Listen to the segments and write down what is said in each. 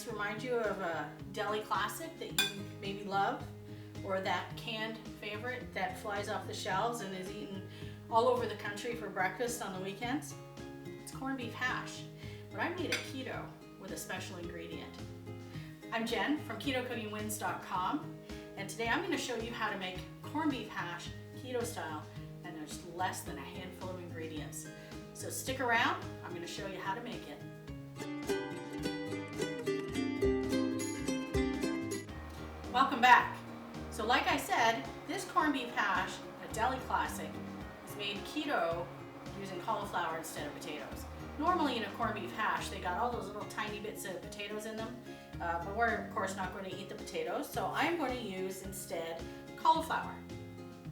this remind you of a deli classic that you maybe love, or that canned favorite that flies off the shelves and is eaten all over the country for breakfast on the weekends? It's corned beef hash, but I made it keto with a special ingredient. I'm Jen from KetoCookingWins.com, and today I'm going to show you how to make corned beef hash keto style, and there's less than a handful of ingredients. So stick around, I'm going to show you how to make it. Welcome back. So like I said, this corned beef hash, a deli classic, is made keto using cauliflower instead of potatoes. Normally in a corned beef hash, they got all those little tiny bits of potatoes in them, but we're of course not going to eat the potatoes, so I'm going to use instead cauliflower.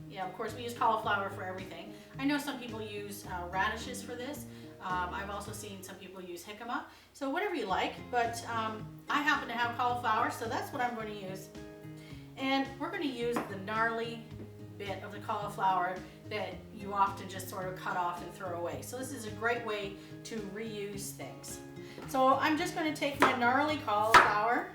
Yeah, of course we use cauliflower for everything. I know some people use radishes for this. I've also seen some people use jicama, so whatever you like, but I happen to have cauliflower, so that's what I'm going to use. And we're going to use the gnarly bit of the cauliflower that you often just sort of cut off and throw away. So this is a great way to reuse things. So I'm just going to take my gnarly cauliflower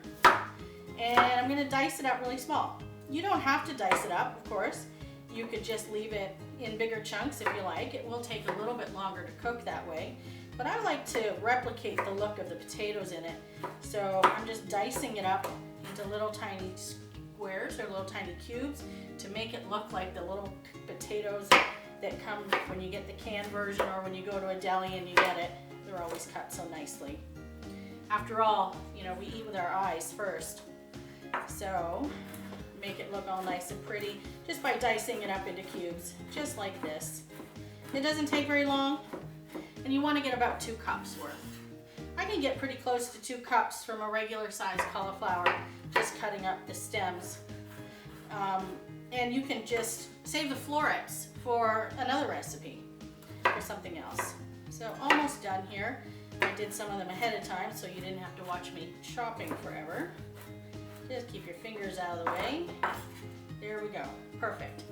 and I'm going to dice it up really small. You don't have to dice it up, of course. You could just leave it in bigger chunks if you like. It will take a little bit longer to cook that way. But I like to replicate the look of the potatoes in it. So I'm just dicing it up into little tiny squares or little tiny cubes to make it look like the little potatoes that come when you get the canned version or when you go to a deli and you get it. They're always cut so nicely. After all, you know, we eat with our eyes first. So make it look all nice and pretty just by dicing it up into cubes, just like this. It doesn't take very long, and you want to get about 2 cups worth. I can get pretty close to 2 cups from a regular size cauliflower, just cutting up the stems. And you can just save the florets for another recipe or something else. So almost done here. I did some of them ahead of time so you didn't have to watch me chopping forever. Just keep your fingers out of the way. There we go, perfect.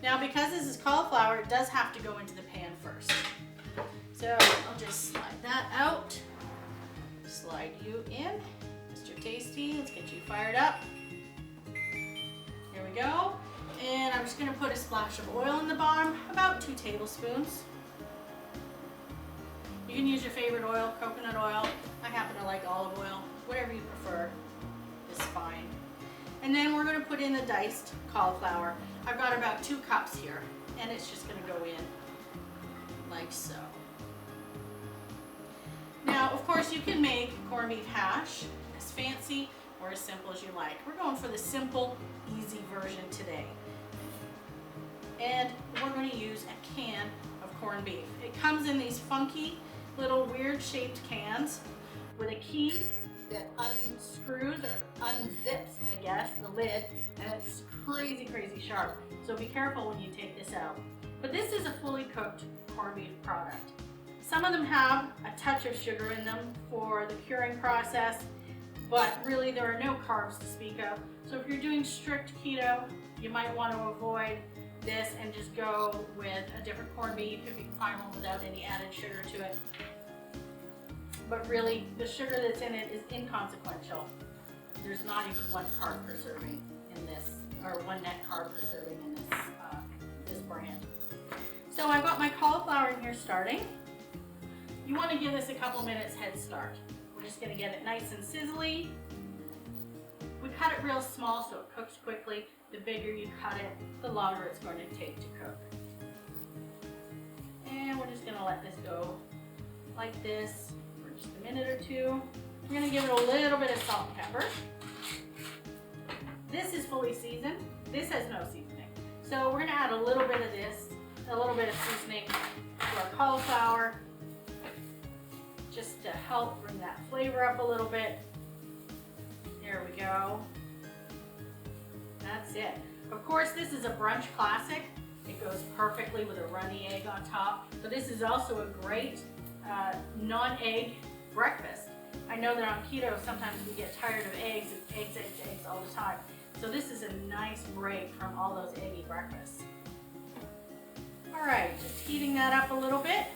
Now because this is cauliflower, it does have to go into the pan first. So I'll just slide that out. Slide you in. Mr. Tasty, let's get you fired up. Here we go. And I'm just gonna put a splash of oil in the bottom, about 2 tablespoons. You can use your favorite oil, coconut oil. I happen to like olive oil. Whatever you prefer is fine. And then we're gonna put in the diced cauliflower. I've got about 2 cups here, and it's just gonna go in like so. Now, of course, you can make corned beef hash as fancy or as simple as you like. We're going for the simple, easy version today. And we're going to use a can of corned beef. It comes in these funky little weird shaped cans with a key that unscrews or unzips, I guess, the lid, and it's crazy, crazy sharp. So be careful when you take this out. But this is a fully cooked corned beef product. Some of them have a touch of sugar in them for the curing process, but really there are no carbs to speak of. So if you're doing strict keto, you might want to avoid this and just go with a different corned beef if you can find one without any added sugar to it. But really, the sugar that's in it is inconsequential. There's not even 1 carb per serving in this, or 1 net carb per serving in this brand. So I've got my cauliflower in here starting. You want to give this a couple minutes head start. We're just going to get it nice and sizzly. We cut it real small so it cooks quickly. The bigger you cut it, the longer it's going to take to cook. And we're just going to let this go like this for just a minute or 2. We're going to give it a little bit of salt and pepper. This is fully seasoned. This has no seasoning. So we're going to add a little bit of this, a little bit of seasoning to our cauliflower, just to help bring that flavor up a little bit. There we go. That's it. Of course, this is a brunch classic. It goes perfectly with a runny egg on top. So this is also a great non-egg breakfast. I know that on keto, sometimes we get tired of eggs all the time. So this is a nice break from all those eggy breakfasts. All right, just heating that up a little bit.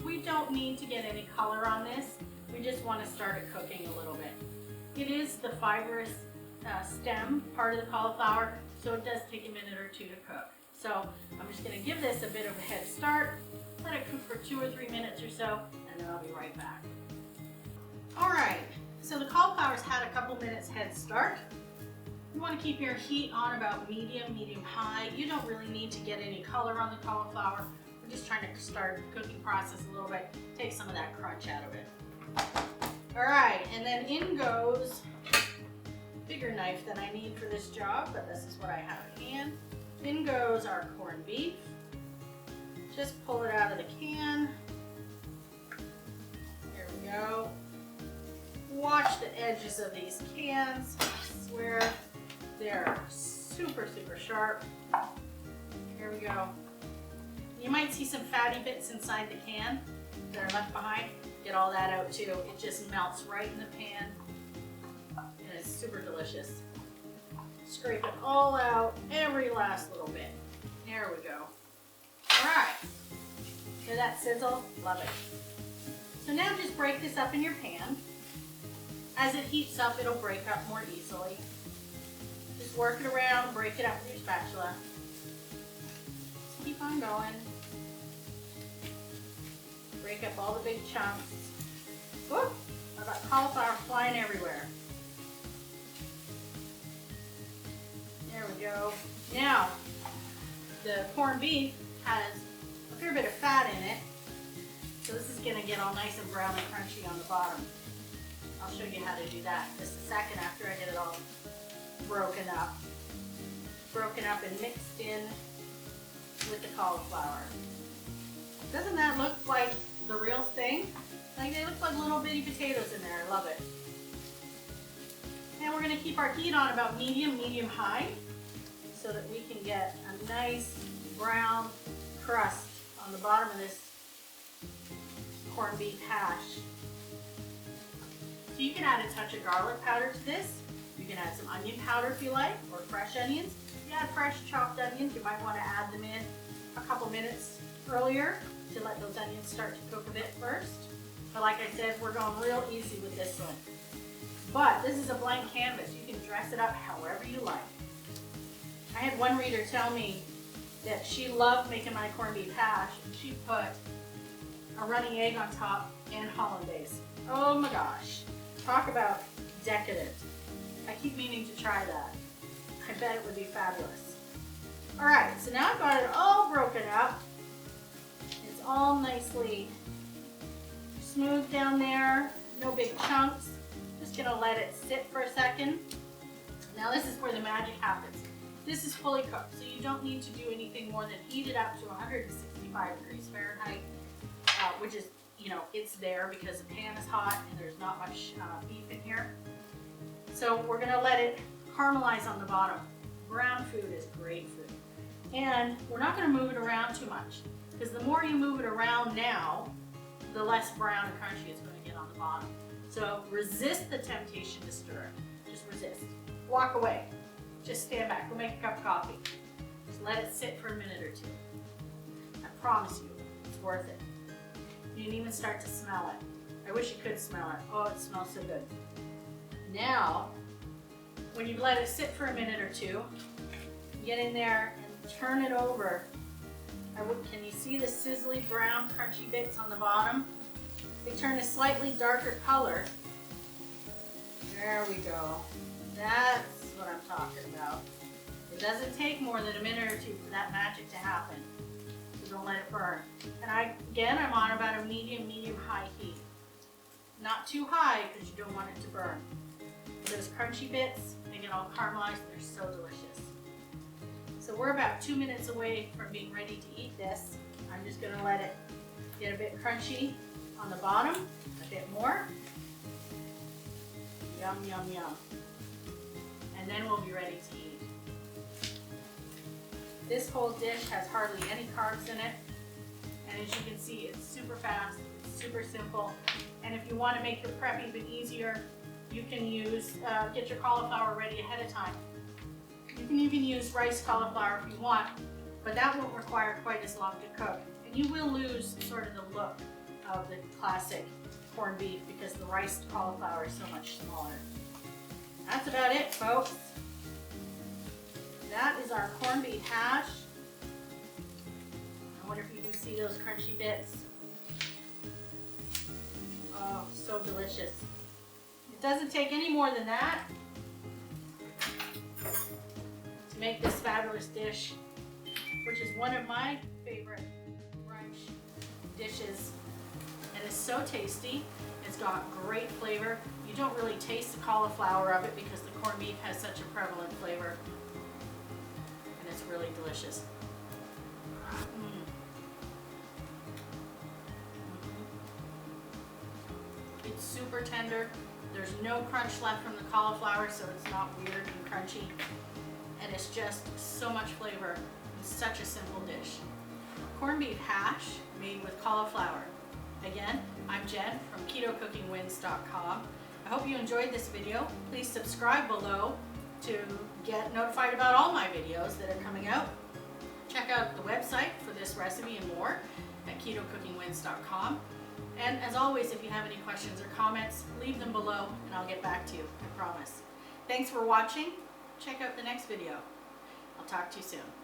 We don't need to get any color on this. We just want to start it cooking a little bit. It is the fibrous stem part of the cauliflower, so it does take a minute or two to cook. So I'm just going to give this a bit of a head start, let it cook for 2 or 3 minutes or so, and then I'll be right back. All right, so the cauliflower's had a couple minutes head start. You want to keep your heat on about medium high. You don't really need to get any color on the cauliflower. We're just trying to start the cooking process a little bit, take some of that crunch out of it. All right, and then in goes bigger knife than I need for this job, but this is what I have at hand. In goes our corned beef. Just pull it out of the can. There we go. Watch the edges of these cans. I swear they're super sharp. Here we go. You might see some fatty bits inside the can that are left behind. Get all that out too. It just melts right in the pan. And it's super delicious. Scrape it all out, every last little bit. There we go. All right. Hear that sizzle? Love it. So now just break this up in your pan. As it heats up, it'll break up more easily. Just work it around, break it up with your spatula. Just keep on going. Break up all the big chunks. Whoop! I've got cauliflower flying everywhere. There we go. Now, the corned beef has a fair bit of fat in it, so this is going to get all nice and brown and crunchy on the bottom. I'll show you how to do that in just a second after I get it all broken up and mixed in with the cauliflower. Doesn't that look like the real thing? Like they look like little bitty potatoes in there. I love it. And we're going to keep our heat on about medium high so that we can get a nice brown crust on the bottom of this corned beef hash. So you can add a touch of garlic powder to this. You can add some onion powder if you like, or fresh onions. If you add fresh chopped onions, you might want to add them in a couple minutes earlier to let those onions start to cook a bit first. But like I said, we're going real easy with this one. But this is a blank canvas. You can dress it up however you like. I had one reader tell me that she loved making my corned beef hash, and she put a running egg on top and hollandaise. Oh my gosh. Talk about decadent. I keep meaning to try that. I bet it would be fabulous. All right, so now I've got it all broken up. It's all nicely smooth down there, no big chunks. Just gonna let it sit for a second. Now this is where the magic happens. This is fully cooked, so you don't need to do anything more than heat it up to 165 degrees Fahrenheit, which is, you know, it's there because the pan is hot and there's not much beef in here. So we're gonna let it caramelize on the bottom. Brown food is great food. And we're not gonna move it around too much, because the more you move it around now, the less brown and crunchy it's gonna get on the bottom. So resist the temptation to stir it. Just resist. Walk away. Just stand back. Go make a cup of coffee. Just let it sit for a minute or two. I promise you, it's worth it. You can even start to smell it. I wish you could smell it. Oh, it smells so good. Now, when you've let it sit for a minute or two, get in there and turn it over. Can you see the sizzly brown crunchy bits on the bottom? They turn a slightly darker color. There we go. That's what I'm talking about. It doesn't take more than a minute or two for that magic to happen. So don't let it burn. And I'm on about a medium-high heat. Not too high because you don't want it to burn. Those crunchy bits, they get all caramelized and they're so delicious. So we're about 2 minutes away from being ready to eat this. I'm just gonna let it get a bit crunchy on the bottom, a bit more. Yum, yum, yum. And then we'll be ready to eat. This whole dish has hardly any carbs in it. And as you can see, it's super fast, it's super simple. And if you want to make your prep even easier, you can use, get your cauliflower ready ahead of time. You can even use rice cauliflower if you want, but that won't require quite as long to cook. And you will lose sort of the look of the classic corned beef because the rice cauliflower is so much smaller. That's about it, folks. That is our corned beef hash. I wonder if you can see those crunchy bits. Oh, so delicious. It doesn't take any more than that to make this fabulous dish, which is one of my favorite brunch dishes. And it's so tasty. It's got great flavor. You don't really taste the cauliflower of it because the corned beef has such a prevalent flavor. And it's really delicious. It's super tender. There's no crunch left from the cauliflower, so it's not weird and crunchy. And it's just so much flavor in such a simple dish. Corned beef hash made with cauliflower. Again, I'm Jen from KetoCookingWins.com. I hope you enjoyed this video. Please subscribe below to get notified about all my videos that are coming out. Check out the website for this recipe and more at KetoCookingWins.com. And as always, if you have any questions or comments, leave them below and I'll get back to you, I promise. Thanks for watching. Check out the next video. I'll talk to you soon.